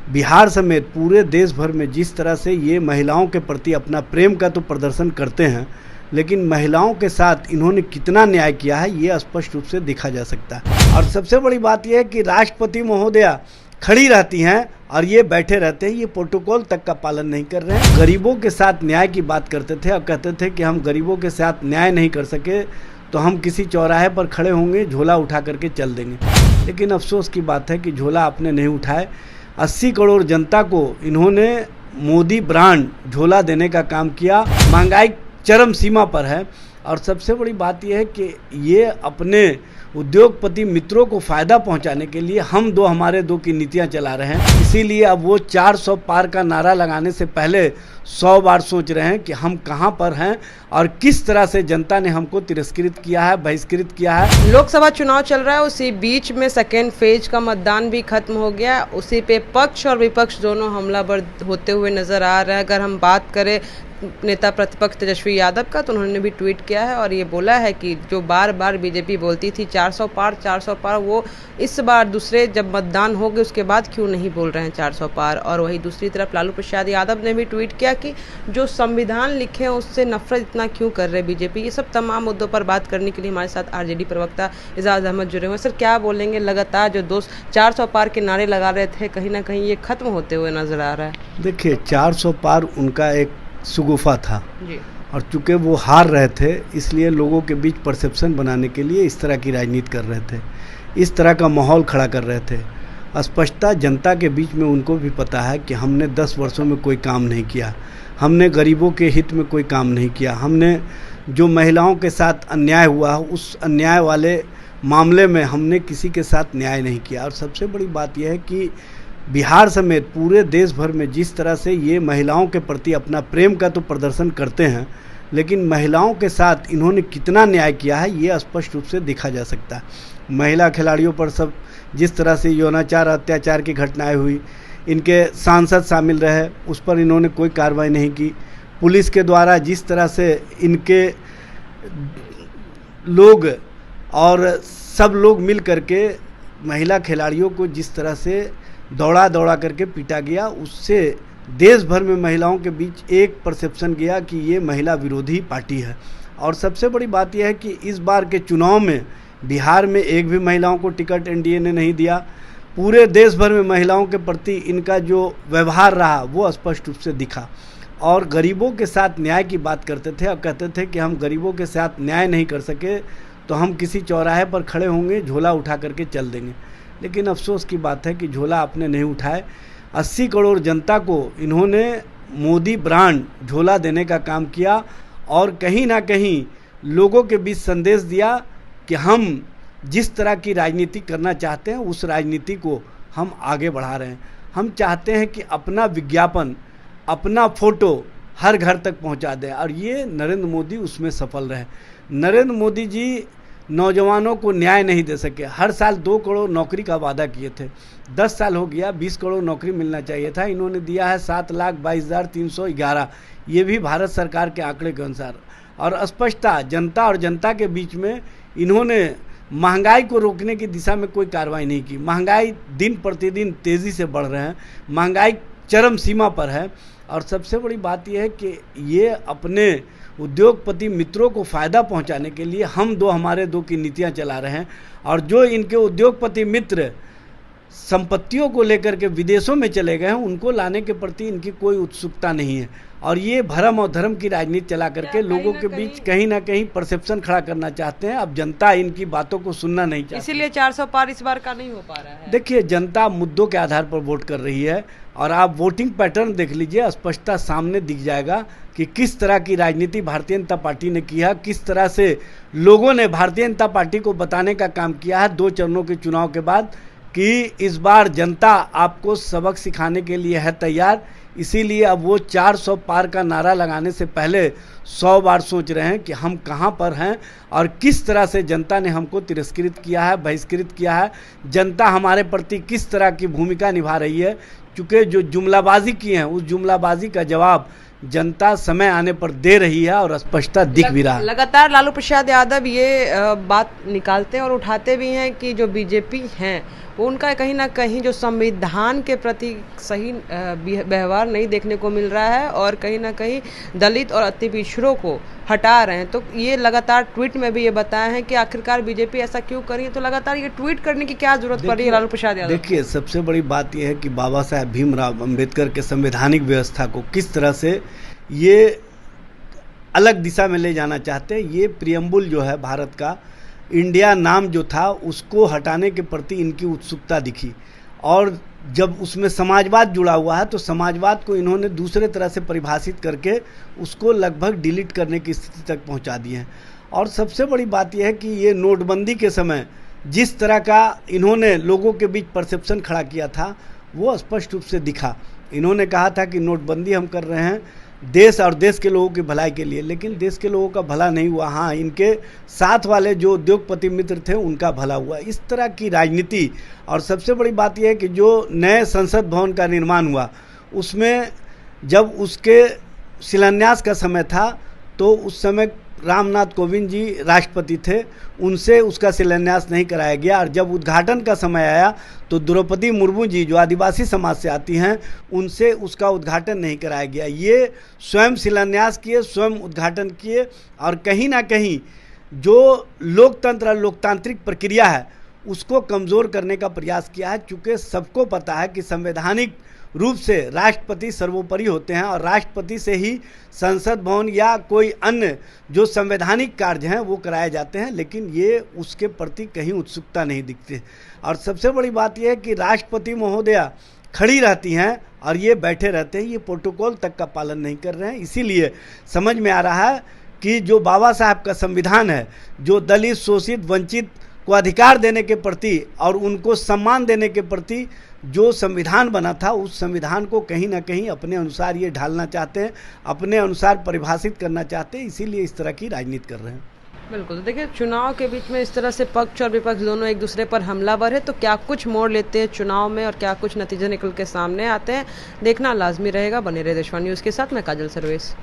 बिहार समेत पूरे देश भर में जिस तरह से ये महिलाओं के प्रति अपना प्रेम का तो प्रदर्शन करते हैं, लेकिन महिलाओं के साथ इन्होंने कितना न्याय किया है ये स्पष्ट रूप से देखा जा सकता है। और सबसे बड़ी बात यह है कि राष्ट्रपति महोदया खड़ी रहती हैं और ये बैठे रहते हैं, ये प्रोटोकॉल तक का पालन नहीं कर रहे हैं। गरीबों के साथ न्याय की बात करते थे और कहते थे कि हम गरीबों के साथ न्याय नहीं कर सके तो हम किसी चौराहे पर खड़े होंगे, झोला उठा करके चल देंगे। लेकिन अफसोस की बात है कि झोला आपने नहीं उठाए। 80 करोड़ जनता को इन्होंने मोदी ब्रांड झोला देने का काम किया। महंगाई चरम सीमा पर है और सबसे बड़ी बात यह है कि ये अपने उद्योगपति मित्रों को फ़ायदा पहुंचाने के लिए हम दो हमारे दो की नीतियां चला रहे हैं। इसीलिए अब वो 400 पार का नारा लगाने से पहले 100 बार सोच रहे हैं कि हम कहां पर हैं और किस तरह से जनता ने हमको तिरस्कृत किया है, बहिष्कृत किया है। लोकसभा चुनाव चल रहा है, उसी बीच में सेकेंड फेज का मतदान भी खत्म हो गया। उसी पे पक्ष और विपक्ष दोनों हमलावर होते हुए नजर आ रहे हैं। अगर हम बात करें नेता प्रतिपक्ष तेजस्वी यादव का, तो उन्होंने भी ट्वीट किया है और ये बोला है कि जो बार बार बीजेपी बोलती थी 400 पार, वो इस बार दूसरे जब मतदान हो गए उसके बाद क्यों नहीं बोल रहे हैं 400 पार। और वही दूसरी तरफ लालू प्रसाद यादव ने भी ट्वीट किया कि जो संविधान लिखे हैं उससे नफरत इतना क्यों कर रहे बीजेपी। ये सब तमाम मुद्दों पर बात करने के लिए हमारे साथ आरजेडी प्रवक्ता एजाज अहमद जुड़े हुए। सर, क्या बोलेंगे? लगातार जो 400 पार के नारे लगा रहे थे, कहीं ना कहीं ये खत्म होते हुए नजर आ रहा है। देखिए, 400 पार उनका एक सुगुफा था जी। और चूंकि वो हार रहे थे इसलिए लोगों के बीच परसेप्शन बनाने के लिए इस तरह की राजनीति कर रहे थे, इस तरह का माहौल खड़ा कर रहे थे। स्पष्टता जनता के बीच में उनको भी पता है कि हमने 10 वर्षों में कोई काम नहीं किया, हमने गरीबों के हित में कोई काम नहीं किया, हमने जो महिलाओं के साथ अन्याय हुआ उस अन्याय वाले मामले में हमने किसी के साथ न्याय नहीं किया। और सबसे बड़ी बात यह है कि बिहार समेत पूरे देश भर में जिस तरह से ये महिलाओं के प्रति अपना प्रेम का तो प्रदर्शन करते हैं, लेकिन महिलाओं के साथ इन्होंने कितना न्याय किया है ये स्पष्ट रूप से देखा जा सकता है। महिला खिलाड़ियों पर सब जिस तरह से यौनाचार अत्याचार की घटनाएं हुई, इनके सांसद शामिल रहे, उस पर इन्होंने कोई कार्रवाई नहीं की। पुलिस के द्वारा जिस तरह से इनके लोग और सब लोग मिल करके महिला खिलाड़ियों को जिस तरह से दौड़ा करके पीटा गया, उससे देश भर में महिलाओं के बीच एक परसेप्शन गया कि ये महिला विरोधी पार्टी है। और सबसे बड़ी बात यह है कि इस बार के चुनाव में बिहार में एक भी महिलाओं को टिकट एनडीए ने नहीं दिया। पूरे देश भर में महिलाओं के प्रति इनका जो व्यवहार रहा वो स्पष्ट रूप से दिखा। और गरीबों के साथ न्याय की बात करते थे और कहते थे कि हम गरीबों के साथ न्याय नहीं कर सके तो हम किसी चौराहे पर खड़े होंगे, झोला उठा करके चल देंगे। लेकिन अफसोस की बात है कि झोला आपने नहीं उठाए। 80 करोड़ जनता को इन्होंने मोदी ब्रांड झोला देने का काम किया और कहीं ना कहीं लोगों के बीच संदेश दिया कि हम जिस तरह की राजनीति करना चाहते हैं उस राजनीति को हम आगे बढ़ा रहे हैं। हम चाहते हैं कि अपना विज्ञापन, अपना फोटो हर घर तक पहुंचा दें और ये नरेंद्र मोदी उसमें सफल रहे। नरेंद्र मोदी जी नौजवानों को न्याय नहीं दे सके। हर साल 2 करोड़ नौकरी का वादा किए थे, 10 साल हो गया, 20 करोड़ नौकरी मिलना चाहिए था, इन्होंने दिया है 7,22,311, ये भी भारत सरकार के आंकड़े के अनुसार। और स्पष्टता जनता और जनता के बीच में इन्होंने महंगाई को रोकने की दिशा में कोई कार्रवाई नहीं की। महंगाई दिन प्रतिदिन तेज़ी से बढ़ रहे हैं, महंगाई चरम सीमा पर है। और सबसे बड़ी बात यह है कि ये अपने उद्योगपति मित्रों को फ़ायदा पहुंचाने के लिए हम दो हमारे दो की नीतियां चला रहे हैं। और जो इनके उद्योगपति मित्र संपत्तियों को लेकर के विदेशों में चले गए हैं, उनको लाने के प्रति इनकी कोई उत्सुकता नहीं है। और ये भरम और धर्म की राजनीति चला करके लोगों के बीच कहीं ना कहीं परसेप्शन खड़ा करना चाहते हैं। अब जनता इनकी बातों को सुनना नहीं चाहती, इसीलिए 400 पार इस बार का नहीं हो पा रहा है। देखिए, जनता मुद्दों के आधार पर वोट कर रही है और आप वोटिंग पैटर्न देख लीजिए, स्पष्टता सामने दिख जाएगा कि किस तरह की राजनीति भारतीय जनता पार्टी ने किया, किस तरह से लोगों ने भारतीय जनता पार्टी को बताने का काम किया है 2 चरणों के चुनाव के बाद कि इस बार जनता आपको सबक सिखाने के लिए है तैयार। इसीलिए अब वो 400 पार का नारा लगाने से पहले 100 बार सोच रहे हैं कि हम कहां पर हैं और किस तरह से जनता ने हमको तिरस्कृत किया है, बहिष्कृत किया है। जनता हमारे प्रति किस तरह की भूमिका निभा रही है, चूँकि जो जुमलाबाजी की है उस जुमलाबाजी का जवाब जनता समय आने पर दे रही है और स्पष्टता दिख भी रहा है। लगातार लालू प्रसाद यादव ये बात निकालते हैं और उठाते भी हैं कि जो बीजेपी हैं वो उनका कहीं ना कहीं जो संविधान के प्रति सही व्यवहार नहीं देखने को मिल रहा है और कहीं ना कहीं दलित और अति पिछड़ों को हटा रहे हैं। तो ये लगातार ट्वीट में भी ये बताया है कि आखिरकार बीजेपी ऐसा क्यों कर रही है, तो लगातार ये ट्वीट करने की क्या जरूरत पड़ रही है लालू प्रसाद यादव? देखिए, सबसे बड़ी बात यह है कि बाबा साहेब भीमराव अंबेडकर के संवैधानिक व्यवस्था को किस तरह से ये अलग दिशा में ले जाना चाहते हैं। ये प्रियम्बुल जो है भारत का, इंडिया नाम जो था उसको हटाने के प्रति इनकी उत्सुकता दिखी, और जब उसमें समाजवाद जुड़ा हुआ है तो समाजवाद को इन्होंने दूसरे तरह से परिभाषित करके उसको लगभग डिलीट करने की स्थिति तक पहुंचा दिए हैं। और सबसे बड़ी बात यह है कि ये नोटबंदी के समय जिस तरह का इन्होंने लोगों के बीच परसेप्शन खड़ा किया था वो स्पष्ट रूप से दिखा। इन्होंने कहा था कि नोटबंदी हम कर रहे हैं देश और देश के लोगों की भलाई के लिए, लेकिन देश के लोगों का भला नहीं हुआ। हाँ, इनके साथ वाले जो उद्योगपति मित्र थे उनका भला हुआ। इस तरह की राजनीति। और सबसे बड़ी बात यह है कि जो नए संसद भवन का निर्माण हुआ उसमें जब उसके शिलान्यास का समय था तो उस समय रामनाथ कोविंद जी राष्ट्रपति थे, उनसे उसका शिलान्यास नहीं कराया गया। और जब उद्घाटन का समय आया तो द्रौपदी मुर्मू जी जो आदिवासी समाज से आती हैं उनसे उसका उद्घाटन नहीं कराया गया। ये स्वयं शिलान्यास किए, स्वयं उद्घाटन किए, और कहीं ना कहीं जो लोकतंत्र और लोकतांत्रिक प्रक्रिया है उसको कमज़ोर करने का प्रयास किया है। चूँकि सबको पता है कि संवैधानिक रूप से राष्ट्रपति सर्वोपरि होते हैं और राष्ट्रपति से ही संसद भवन या कोई अन्य जो संवैधानिक कार्य हैं वो कराए जाते हैं, लेकिन ये उसके प्रति कहीं उत्सुकता नहीं दिखती। और सबसे बड़ी बात यह है कि राष्ट्रपति महोदया खड़ी रहती हैं और ये बैठे रहते हैं, ये प्रोटोकॉल तक का पालन नहीं कर रहे हैं। इसीलिए समझ में आ रहा है कि जो बाबा साहब का संविधान है, जो दलित, शोषित, वंचित को अधिकार देने के प्रति और उनको सम्मान देने के प्रति जो संविधान बना था, उस संविधान को कहीं ना कहीं अपने अनुसार ये ढालना चाहते हैं, अपने अनुसार परिभाषित करना चाहते हैं, इसीलिए इस तरह की राजनीति कर रहे हैं। बिल्कुल। देखिए, चुनाव के बीच में इस तरह से पक्ष और विपक्ष दोनों एक दूसरे पर हमलावर है, तो क्या कुछ मोड़ लेते हैं चुनाव में और क्या कुछ नतीजे निकल के सामने आते हैं, देखना लाजमी रहेगा। बने रहे देशवाणी न्यूज़ के साथ, मैं काजल सर्वेश।